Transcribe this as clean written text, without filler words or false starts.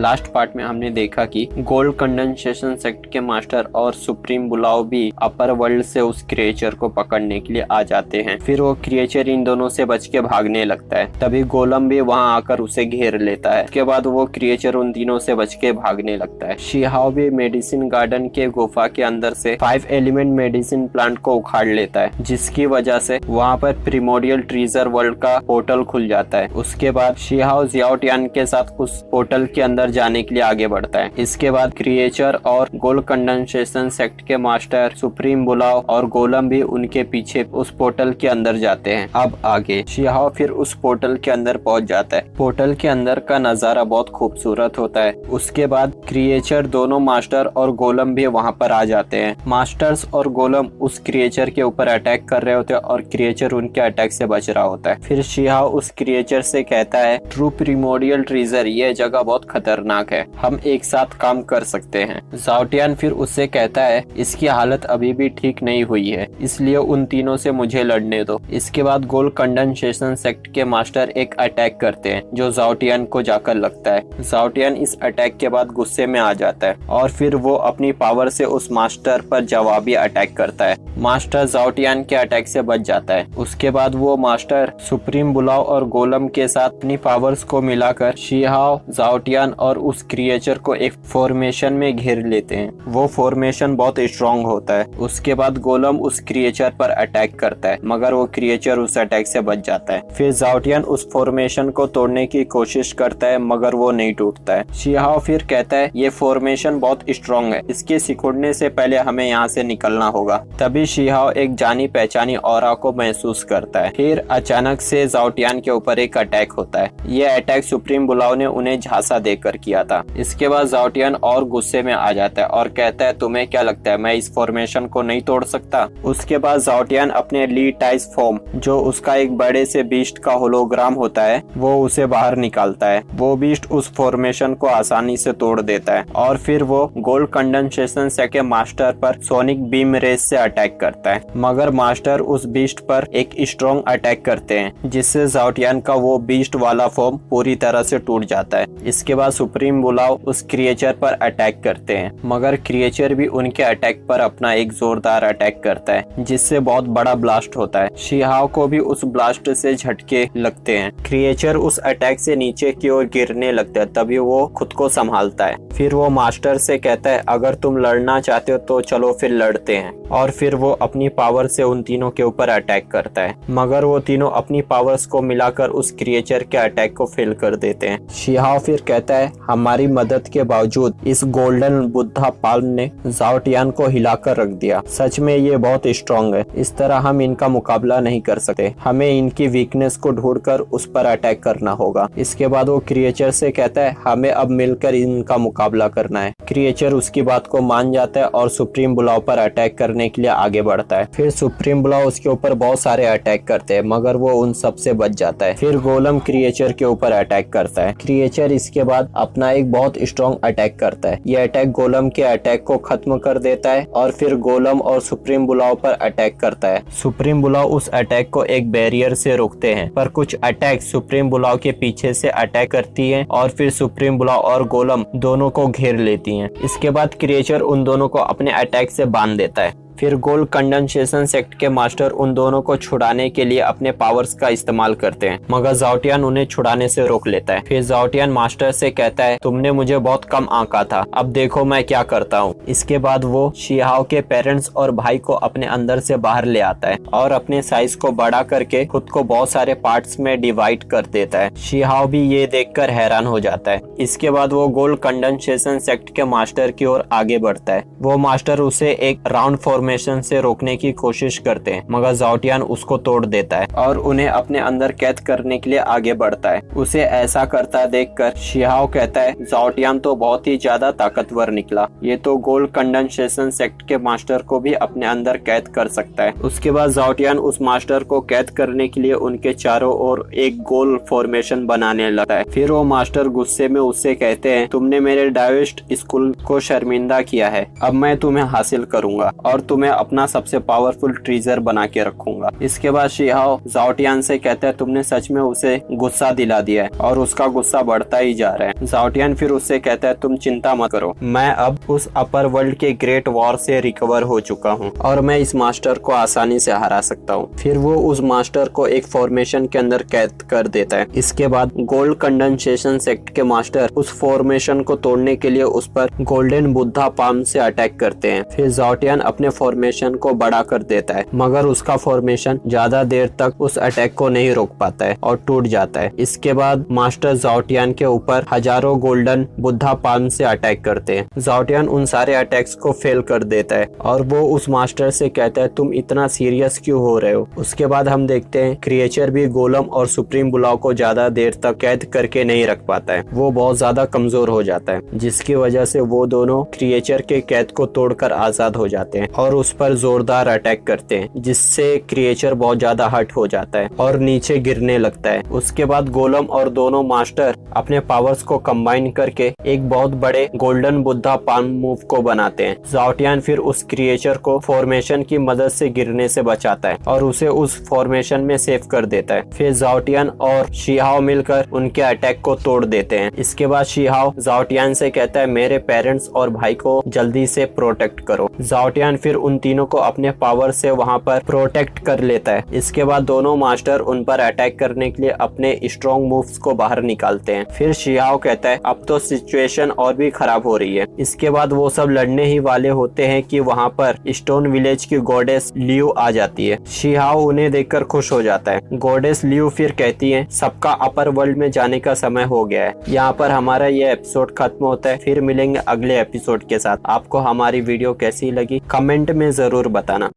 Last part में हमने देखा कि गोल्ड कंडेंसेशन सेक्ट के मास्टर और सुप्रीम बुलाओ भी अपर वर्ल्ड से उस क्रिएचर को पकड़ने के लिए आ जाते हैं। फिर वो क्रिएचर इन दोनों से बच के भागने लगता है, तभी गोलम भी वहां आकर उसे घेर लेता है। उसके बाद वो क्रिएचर उन तीनों से बच के भागने लगता है। शिहाओ भी मेडिसिन गार्डन के गुफा के अंदर से 5 एलिमेंट मेडिसिन प्लांट को उखाड़ लेता है, जिसकी वजह से वहाँ पर प्रिमोडियल ट्रीजर वर्ल्ड का पोर्टल खुल जाता है। उसके बाद शिहाओ जियाओटियान के साथ उस पोर्टल के अंदर जाने के लिए आगे बढ़ता है। इसके बाद क्रिएचर और गोल्ड कंडेंसेशन सेक्ट के मास्टर सुप्रीम बुलाओ और गोलम भी उनके पीछे उस पोर्टल के अंदर जाते हैं। अब आगे शिहाओ फिर उस पोर्टल के अंदर पहुंच जाता है। पोर्टल के अंदर का नजारा बहुत खूबसूरत होता है। उसके बाद क्रिएचर, दोनों मास्टर और गोलम भी वहां पर आ जाते हैं। मास्टर्स और गोलम उस क्रिएचर के ऊपर अटैक कर रहे होते हैं और क्रिएचर उनके अटैक से बच रहा होता है। फिर शिहाओ उस क्रिएचर से कहता है, ट्रू प्रिमोडियल ट्रीजर, ये जगह बहुत खतरनाक है, हम एक साथ काम कर सकते हैं। जाओटियान फिर उससे कहता है, इसकी हालत अभी भी ठीक नहीं हुई है, इसलिए उन तीनों से मुझे लड़ने दो। इसके बाद गोल्ड कंडेंसेशन सेक्ट के मास्टर एक अटैक करते हैं जो जाओटियान को जाकर लगता है। जाओटियान इस अटैक के बाद गुस्से में आ जाता है और फिर वो अपनी पावर से उस मास्टर पर जवाबी अटैक करता है। मास्टर जाओटियान के अटैक से बच जाता है। उसके बाद वो मास्टर सुप्रीम बुलाओ और गोलम के साथ अपनी पावर्स को मिलाकर शिहाओ, जाओटियान और उस क्रिएचर को एक फॉर्मेशन में घेर लेते हैं। वो फॉर्मेशन बहुत स्ट्रॉन्ग होता है। उसके बाद गोलम उस क्रिएचर पर अटैक करता है, मगर वो क्रिएचर उस अटैक से बच जाता है। फिर जाओटियान उस फॉर्मेशन को तोड़ने की कोशिश करता है, मगर वो नहीं टूटता है। शिहाओ फिर कहता है, ये फॉर्मेशन बहुत स्ट्रॉन्ग है, इसके सिकुड़ने से पहले हमें यहाँ से निकलना होगा। तभी शिहाओ एक जानी पहचानी ऑरा को महसूस करता है। फिर अचानक से जाओटियान के ऊपर एक अटैक होता है। ये अटैक सुप्रीम बुलाओ ने उन्हें झांसा देकर किया था। इसके बाद जाओटियान और गुस्से में आ जाता है और कहता है, तुम्हें क्या लगता है मैं इस फॉर्मेशन को नहीं तोड़ सकता? उसके बाद जाओटियान अपने ली टाइस फॉर्म, जो उसका एक बड़े से बीस्ट का होलोग्राम होता है, वो उसे बाहर निकालता है। वो बीस्ट उस फॉर्मेशन को आसानी से तोड़ देता है और फिर वो गोल्ड कंडेंसेशन सेक्ट के मास्टर पर सोनिक बीम रेस से अटैक करता है, मगर मास्टर उस बीस्ट पर एक स्ट्रॉन्ग अटैक करते हैं, जिससे जाओटियान का वो बीस्ट वाला फॉर्म पूरी तरह से टूट जाता है। इसके बाद सुप्रीम बुलाओ उस क्रिएचर पर अटैक करते हैं, मगर क्रिएचर भी उनके अटैक पर अपना एक जोरदार अटैक करता है, जिससे बहुत बड़ा ब्लास्ट होता है। शिहाओ को भी उस ब्लास्ट से झटके लगते हैं। क्रिएचर उस अटैक से नीचे की ओर गिरने लगता है, तभी वो खुद को संभालता है। फिर वो मास्टर से कहता है, अगर तुम लड़ना चाहते हो तो चलो फिर लड़ते हैं। और फिर वो अपनी पावर से उन तीनों के ऊपर अटैक करता है, मगर वो तीनों अपनी पावर्स को मिलाकर उस क्रिएचर के अटैक को फेल कर देते हैं। शिहाओ फिर कहता है, हमारी मदद के बावजूद इस गोल्डन बुद्धा पाल्म ने जाओटियान को हिलाकर रख दिया। सच में ये बहुत स्ट्रॉन्ग है, इस तरह हम इनका मुकाबला नहीं कर सकते। हमें इनकी वीकनेस को ढूंढकर उस पर अटैक करना होगा। इसके बाद वो क्रिएचर से कहता है, हमें अब मिलकर इनका मुकाबला करना है। क्रिएचर उसकी बात को मान जाता है और सुप्रीम बुलाओ पर अटैक करने के लिए आगे बढ़ता है। फिर सुप्रीम बुलाओ उसके ऊपर बहुत सारे अटैक करते हैं, मगर वो उन सब से बच जाता है। फिर गोलम क्रिएचर के ऊपर अटैक करता है। क्रिएचर इसके बाद अपना एक बहुत स्ट्रॉन्ग अटैक करता है। ये अटैक गोलम के अटैक को खत्म कर देता है और फिर गोलम और सुप्रीम बुलाओ पर अटैक करता है। सुप्रीम बुलाओ उस अटैक को एक बैरियर से रोकते हैं, पर कुछ अटैक सुप्रीम बुलाओ के पीछे से अटैक करती हैं और फिर सुप्रीम बुलाओ और गोलम दोनों को घेर लेती हैं। इसके बाद क्रिएचर उन दोनों को अपने अटैक से बांध देता है। फिर गोल्ड कंडेंसेशन सेक्ट के मास्टर उन दोनों को छुड़ाने के लिए अपने पावर्स का इस्तेमाल करते हैं, मगर जाओटियान उन्हें छुड़ाने से रोक लेता है। फिर जाओटियान मास्टर से कहता है, तुमने मुझे बहुत कम आंका था, अब देखो मैं क्या करता हूँ। इसके बाद वो शिहाओ के पेरेंट्स और भाई को अपने अंदर से बाहर ले आता है और अपने साइज को बड़ा करके खुद को बहुत सारे पार्ट्स में डिवाइड कर देता है। शिहाओ भी ये देखकर हैरान हो जाता है। इसके बाद वो गोल्ड कंडेंसेशन सेक्ट के मास्टर की ओर आगे बढ़ता है। वो मास्टर उसे एक राउंड फॉर्मेशन से रोकने की कोशिश करते हैं, मगर जाओटियान उसको तोड़ देता है और उन्हें अपने अंदर कैद करने के लिए आगे बढ़ता है। उसे ऐसा करता देखकर शिहाओ कहता है, जाओटियान तो बहुत ही ज्यादा ताकतवर निकला, ये तो गोल्ड कंडेंसेशन सेक्ट के मास्टर को भी अपने अंदर कैद कर सकता है। उसके बाद जाओटियान उस मास्टर को कैद करने के लिए उनके चारों ओर एक गोल फॉर्मेशन बनाने लगता है। फिर वो मास्टर गुस्से में उससे कहते हैं, तुमने मेरे डायोस्ट स्कूल को शर्मिंदा किया है, अब मैं तुम्हें हासिल करूंगा और तुम्हें अपना सबसे पावरफुल ट्रीजर बना के रखूंगा। इसके बाद शिहाओ जाओ टियान से कहता है तुमने सच में उसे गुस्सा दिला दिया है और उसका गुस्सा बढ़ता ही जा रहा है। जाओ टियान फिर उससे कहता है तुम चिंता मत करो, मैं अब उस अपर वर्ल्ड के ग्रेट वॉर से रिकवर हो चुका हूँ और मैं इस मास्टर को आसानी से हरा सकता हूँ। फिर वो उस मास्टर को एक फॉर्मेशन के अंदर कैद कर देता है। इसके बाद गोल्ड कंडेंसेशन सेक्ट के मास्टर उस फॉर्मेशन को तोड़ने के लिए उस पर गोल्डन बुद्धा पाम से अटैक करते हैं। फिर जाओ टियान अपने फॉर्मेशन को बड़ा कर देता है मगर उसका फॉर्मेशन ज्यादा देर तक उस अटैक को नहीं रोक पाता है और टूट जाता है। इसके बाद मास्टर जाओ टियान के ऊपर हजारों गोल्डन बुद्धा पाम से अटैक करते हैं। जाओ टियान उन सारे अटैक्स को फेल कर देता है और वो उस मास्टर से कहता है तुम इतना सीरियस क्यों हो रहे हो। उसके बाद हम देखते हैं क्रिएचर भी गोलम और सुप्रीम बुलाव को ज्यादा देर तक कैद करके नहीं रख पाता है, वो बहुत ज्यादा कमजोर हो जाता है जिसकी वजह से वो दोनों क्रिएचर के कैद को तोड़कर आजाद हो जाते हैं और उस पर जोरदार अटैक करते हैं जिससे क्रिएचर बहुत ज्यादा हर्ट हो जाता है और नीचे गिरने लगता है। उसके बाद गोलम और दोनों मास्टर अपने पावर्स को कंबाइन करके एक बहुत बड़े गोल्डन बुद्धा पाम मूव को बनाते हैं। जाओ टियान फिर उस क्रिएचर को फॉर्मेशन की मदद से गिरने से बचाता है और उसे उस फॉर्मेशन में सेव कर देता है। फिर जाओ टियान और शिहाओ मिलकर उनके अटैक को तोड़ देते हैं। इसके बाद शिहाओ जाओ टियान से कहता है मेरे पेरेंट्स और भाई को जल्दी से प्रोटेक्ट करो। जाओ टियान फिर उन तीनों को अपने पावर से वहां पर प्रोटेक्ट कर लेता है। इसके बाद दोनों मास्टर उन पर अटैक करने के लिए अपने स्ट्रॉन्ग मूव्स को बाहर निकालते हैं। फिर शिहाओ कहता है अब तो सिचुएशन और भी खराब हो रही है। इसके बाद वो सब लड़ने ही वाले होते हैं कि वहाँ पर स्टोन विलेज की गॉडेस लियू आ जाती है। शिहाओ उन्हें देखकर खुश हो जाता है। गॉडेस लियू फिर कहती है सबका अपर वर्ल्ड में जाने का समय हो गया है। यहाँ पर हमारा ये एपिसोड खत्म होता है। फिर मिलेंगे अगले एपिसोड के साथ। आपको हमारी वीडियो कैसी लगी कमेंट में जरूर बताना।